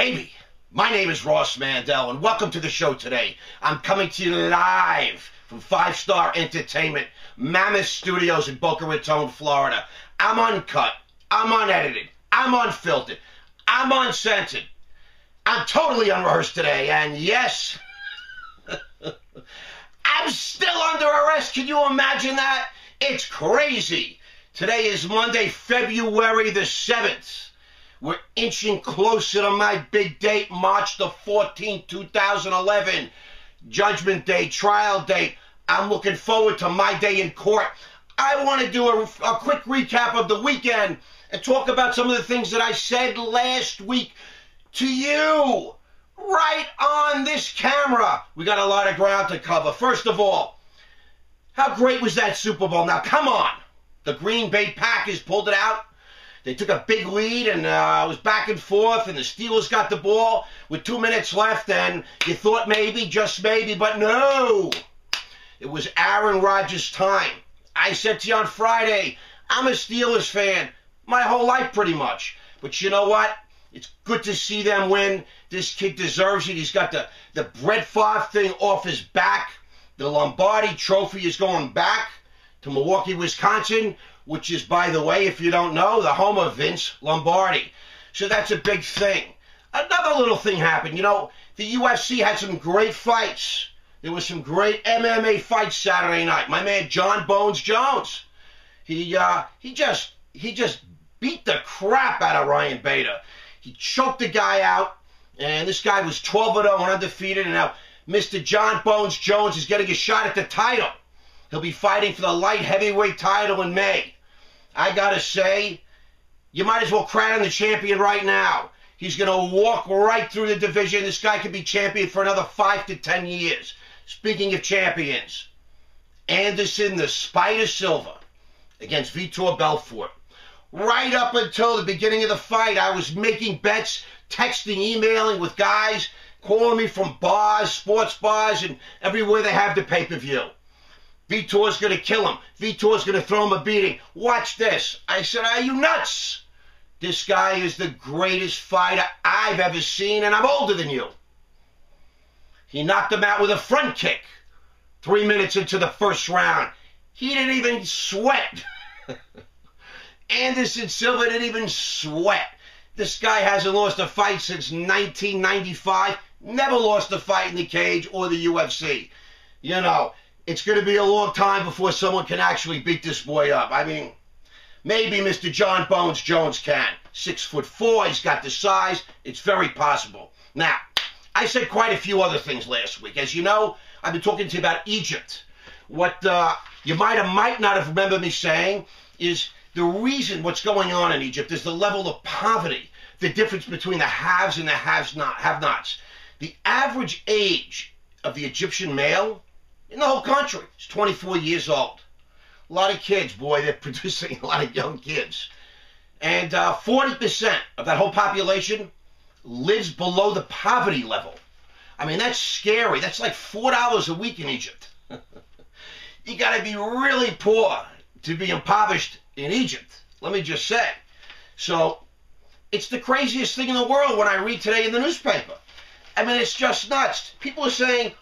baby. My name is Ross Mandel, and welcome to the show today. I'm coming to you live from 5-Star Entertainment, Mammoth Studios in Boca Raton, Florida. I'm uncut, I'm unedited, I'm unfiltered, I'm uncensored. I'm totally unrehearsed today, and yes, I'm still under arrest. Can you imagine that? It's crazy. Today is Monday, February the 7th. We're inching closer to my big date, March the 14th, 2011. Judgment Day, trial date. I'm looking forward to my day in court. I want to do a quick recap of the weekend and talk about some of the things that I said last week to you, right on this camera. We got a lot of ground to cover. First of all, how great was that Super Bowl? Now, come on. The Green Bay Packers pulled it out. They took a big lead, and it was back and forth, and the Steelers got the ball with 2 minutes left, and you thought maybe, just maybe, but no. It was Aaron Rodgers' time. I said to you on Friday, I'm a Steelers fan my whole life pretty much. But you know what? It's good to see them win. This kid deserves it. He's got the Brett Favre thing off his back. The Lombardi Trophy is going back to Milwaukee, Wisconsin, which is, by the way, if you don't know, the home of Vince Lombardi. So that's a big thing. Another little thing happened. You know, the UFC had some great fights. There was some great MMA fights Saturday night. My man John Bones Jones, he just beat the crap out of Ryan Bader. He choked the guy out, and this guy was 12-0 and undefeated, and now Mr. John Bones Jones is getting a shot at the title. He'll be fighting for the light heavyweight title in May. I gotta say, you might as well crown the champion right now. He's gonna walk right through the division. This guy could be champion for another 5 to 10 years. Speaking of champions, Anderson the Spider Silva against Vitor Belfort. Right up until the beginning of the fight, I was making bets, texting, emailing with guys, calling me from bars, sports bars, and everywhere they have the pay-per-view. Vitor's going to kill him. Vitor's going to throw him a beating. Watch this. I said, are you nuts? This guy is the greatest fighter I've ever seen, and I'm older than you. He knocked him out with a front kick 3 minutes into the first round. He didn't even sweat. Anderson Silva didn't even sweat. This guy hasn't lost a fight since 1995. Never lost a fight in the cage or the UFC. You know, it's going to be a long time before someone can actually beat this boy up. I mean, maybe Mr. John Bones Jones can. 6'4", he's got the size. It's very possible. Now, I said quite a few other things last week. As you know, I've been talking to you about Egypt. What you might not have remembered me saying is the reason what's going on in Egypt is the level of poverty, the difference between the haves and the have-nots. The average age of the Egyptian male in the whole country is 24 years old. A lot of kids, boy, they're producing a lot of young kids. And 40% of that whole population lives below the poverty level. I mean, that's scary. That's like $4 a week in Egypt. You got to be really poor to be impoverished in Egypt, let me just say. So, it's the craziest thing in the world when I read today in the newspaper. I mean, it's just nuts. People are saying,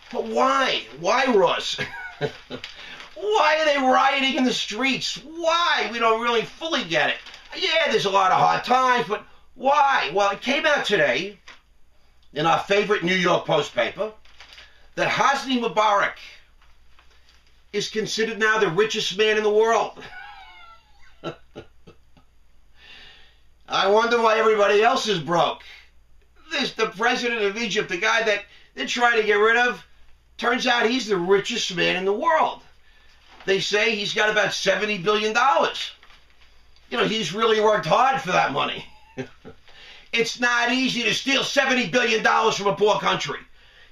but why? Why, Ross? Why are they rioting in the streets? Why? We don't really fully get it. Yeah, there's a lot of hard times, but why? Well, it came out today in our favorite New York Post paper that Hosni Mubarak is considered now the richest man in the world. I wonder why everybody else is broke. The president of Egypt, the guy that they're trying to get rid of, turns out he's the richest man in the world. They say he's got about $70 billion. You know, he's really worked hard for that money. It's not easy to steal $70 billion from a poor country.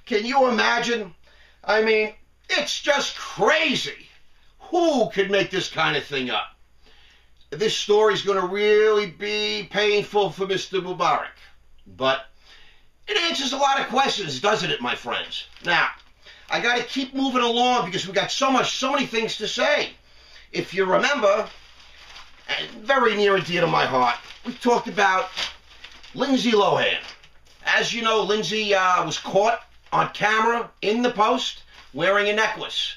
Can you imagine? I mean, it's just crazy. Who could make this kind of thing up? This story is going to really be painful for Mr. Mubarak. But it answers a lot of questions, doesn't it, my friends? Now, I got to keep moving along because we got so many things to say. If you remember, and very near and dear to my heart, we talked about Lindsay Lohan. as you know, Lindsay was caught on camera in the Post wearing a necklace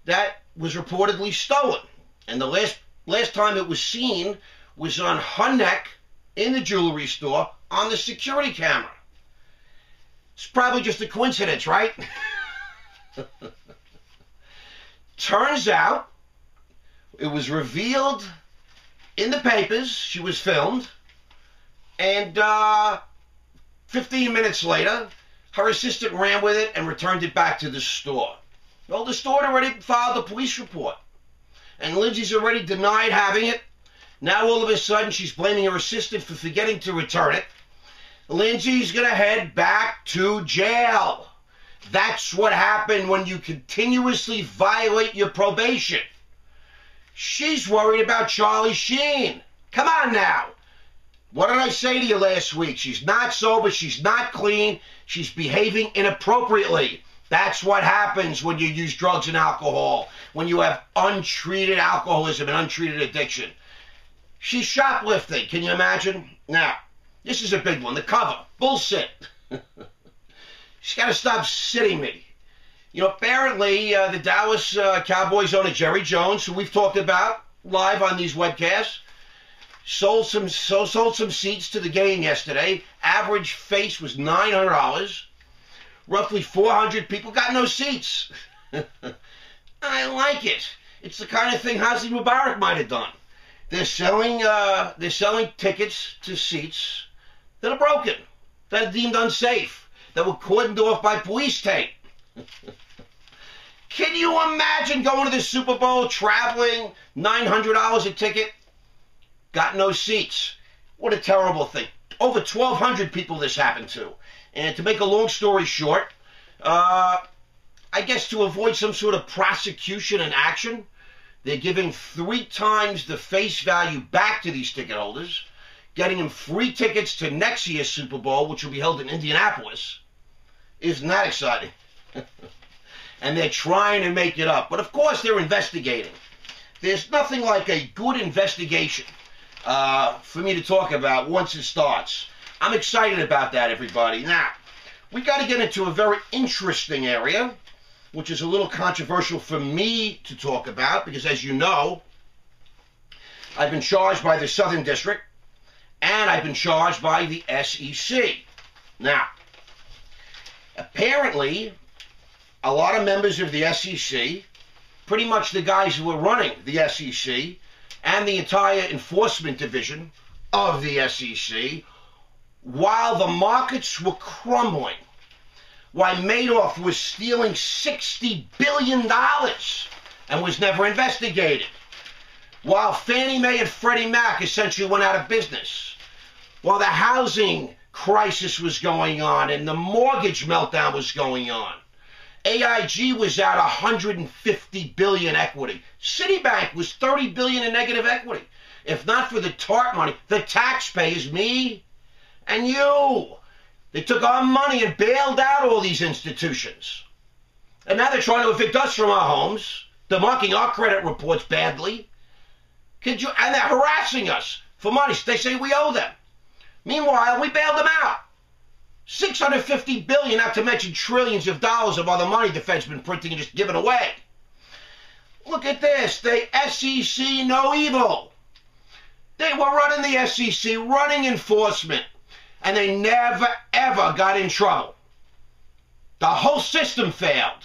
that was reportedly stolen. And the last time it was seen was on her neck in the jewelry store on the security camera. It's probably just a coincidence, right? Turns out it was revealed in the papers she was filmed, and 15 minutes later, her assistant ran with it and returned it back to the store. Well, the store had already filed a police report, and Lindsay's already denied having it. Now all of a sudden she's blaming her assistant for forgetting to return it. Lindsay's going to head back to jail. That's what happened when you continuously violate your probation. She's worried about Charlie Sheen. Come on now. What did I say to you last week? She's not sober. She's not clean. She's behaving inappropriately. That's what happens when you use drugs and alcohol, when you have untreated alcoholism and untreated addiction. She's shoplifting. Can you imagine? Now, this is a big one. The cover. Bullshit. She's got to stop sitting me. You know, apparently the Dallas Cowboys owner Jerry Jones, who we've talked about live on these webcasts, sold some seats to the game yesterday. Average face was $900. Roughly 400 people got no seats. I like it. It's the kind of thing Hosni Mubarak might have done. They're selling tickets to seats that are broken, that are deemed unsafe, that were cordoned off by police tape. Can you imagine going to the Super Bowl, traveling, $900 a ticket, got no seats? What a terrible thing. Over 1,200 people this happened to. And to make a long story short, I guess to avoid some sort of prosecution and action, they're giving 3 times the face value back to these ticket holders, getting them free tickets to next year's Super Bowl, which will be held in Indianapolis. Isn't that exciting? And they're trying to make it up. But of course they're investigating. There's nothing like a good investigation for me to talk about once it starts. I'm excited about that, everybody. Now, we got to get into a very interesting area, which is a little controversial for me to talk about, because as you know, I've been charged by the Southern District, and I've been charged by the SEC. Now, apparently, a lot of members of the SEC, pretty much the guys who were running the SEC, and the entire enforcement division of the SEC, while the markets were crumbling, while Madoff was stealing $60 billion and was never investigated, while Fannie Mae and Freddie Mac essentially went out of business, while the housing crisis was going on and the mortgage meltdown was going on, AIG was at $150 billion equity. Citibank was $30 billion in negative equity. If not for the TARP money, the taxpayers, me and you, they took our money and bailed out all these institutions. And now they're trying to evict us from our homes. They're marking our credit reports badly. And they're harassing us for money. They say we owe them. Meanwhile, we bailed them out. $650 billion, not to mention trillions of dollars of other money the Fed's been printing and just giving away. Look at this. The SEC know evil. They were running the SEC, running enforcement, and they never, ever got in trouble. The whole system failed.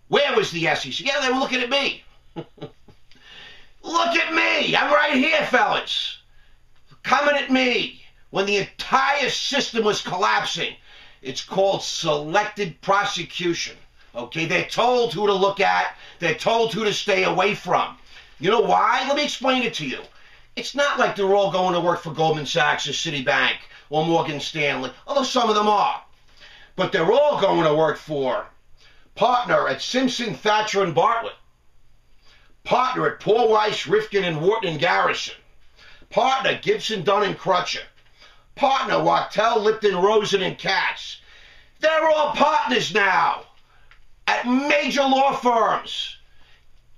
Where was the SEC? Yeah, they were looking at me. Look at me. I'm right here, fellas. Coming at me when the entire system was collapsing. It's called selected prosecution. Okay, they're told who to look at. They're told who to stay away from. You know why? Let me explain it to you. It's not like they're all going to work for Goldman Sachs or Citibank or Morgan Stanley, although some of them are. But they're all going to work for partner at Simpson, Thatcher, and Bartlett, partner at Paul Weiss, Rifkin, and Wharton and Garrison, partner Gibson, Dunn, and Crutcher, partner Wachtell, Lipton, Rosen, and Katz. They're all partners now at major law firms.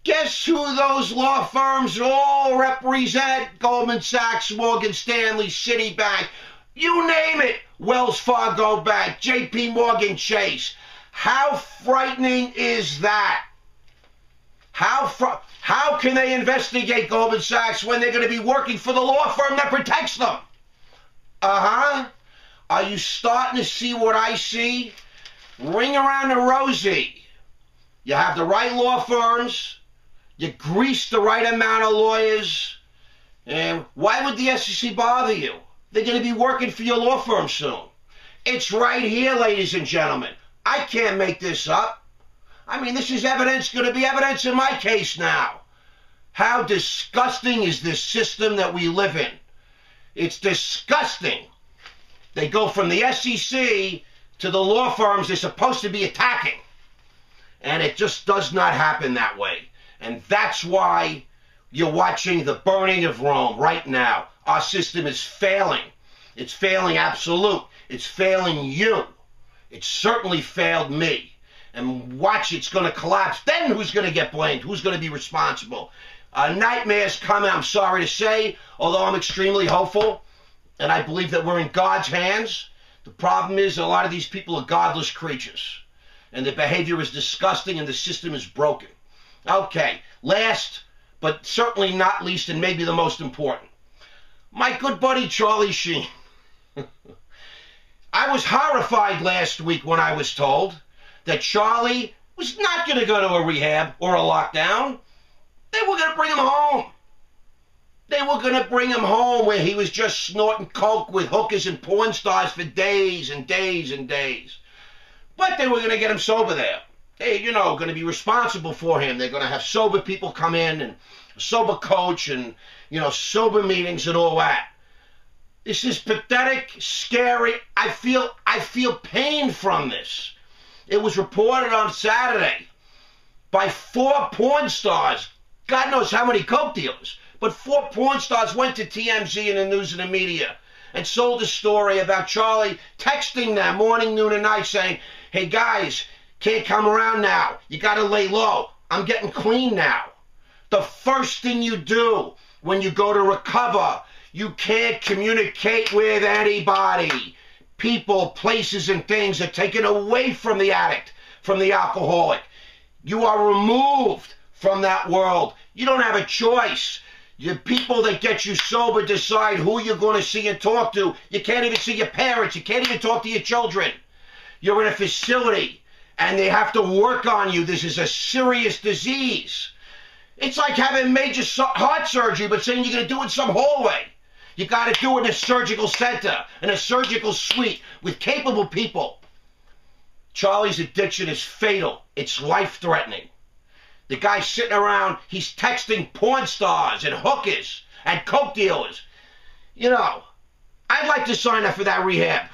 Guess who those law firms all represent? Goldman Sachs, Morgan Stanley, Citibank, You name it. Wells Fargo Bank, JP Morgan Chase. How frightening is that? How can they investigate Goldman Sachs when they're going to be working for the law firm that protects them? Are you starting to see what I see? Ring around the rosy. You have the right law firms. You grease the right amount of lawyers. And why would the SEC bother you? They're going to be working for your law firm soon. It's right here, ladies and gentlemen. I can't make this up. I mean, this is evidence, going to be evidence in my case now. How disgusting is this system that we live in? It's disgusting. They go from the SEC to the law firms they're supposed to be attacking. And it just does not happen that way. And that's why you're watching the burning of Rome right now. Our system is failing. It's failing absolute. It's failing you. It certainly failed me. And watch, it's going to collapse. Then who's going to get blamed? Who's going to be responsible? Nightmares coming, I'm sorry to say, although I'm extremely hopeful. And I believe that we're in God's hands. The problem is a lot of these people are godless creatures. And their behavior is disgusting and the system is broken. Okay, last, but certainly not least and maybe the most important. My good buddy Charlie Sheen. I was horrified last week when I was told that Charlie was not going to go to a rehab or a lockdown. They were going to bring him home. They were going to bring him home where he was just snorting coke with hookers and porn stars for days and days and days. But they were going to get him sober there. They, going to be responsible for him. They're going to have sober people come in and a sober coach and, sober meetings and all that. This is pathetic, scary. I feel pain from this. It was reported on Saturday by 4 porn stars. God knows how many coke dealers. But 4 porn stars went to TMZ and the news and the media and sold a story about Charlie texting them morning, noon, and night saying, hey, guys, can't come around now. You got to lay low. I'm getting clean now. The first thing you do when you go to recover, you can't communicate with anybody. People, places, and things are taken away from the addict, from the alcoholic. You are removed from that world. You don't have a choice. The people that get you sober decide who you're going to see and talk to. You can't even see your parents. You can't even talk to your children. You're in a facility, and they have to work on you. This is a serious disease. It's like having major heart surgery, but saying you're going to do it in some hallway. You got to do it in a surgical center, in a surgical suite with capable people. Charlie's addiction is fatal. It's life-threatening. The guy's sitting around, he's texting porn stars and hookers and coke dealers. I'd like to sign up for that rehab.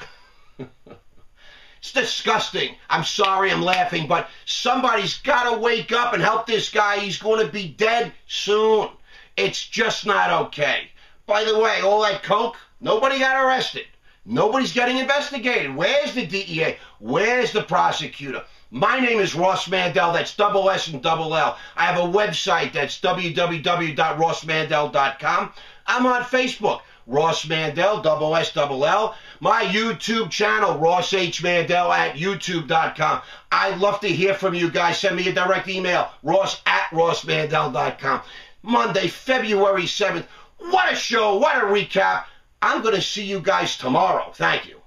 It's disgusting. I'm sorry, I'm laughing, but somebody's got to wake up and help this guy. He's going to be dead soon. It's just not okay. By the way, all that coke, nobody got arrested. Nobody's getting investigated. Where's the DEA? Where's the prosecutor? My name is Ross Mandel. That's double S and double L. I have a website. That's www.rossmandel.com. I'm on Facebook. Ross Mandel, double S, double L. My YouTube channel, Ross H. Mandel at youtube.com. I'd love to hear from you guys. Send me a direct email, ross@rossmandel.com. Monday, February 7th. What a show. What a recap. I'm going to see you guys tomorrow. Thank you.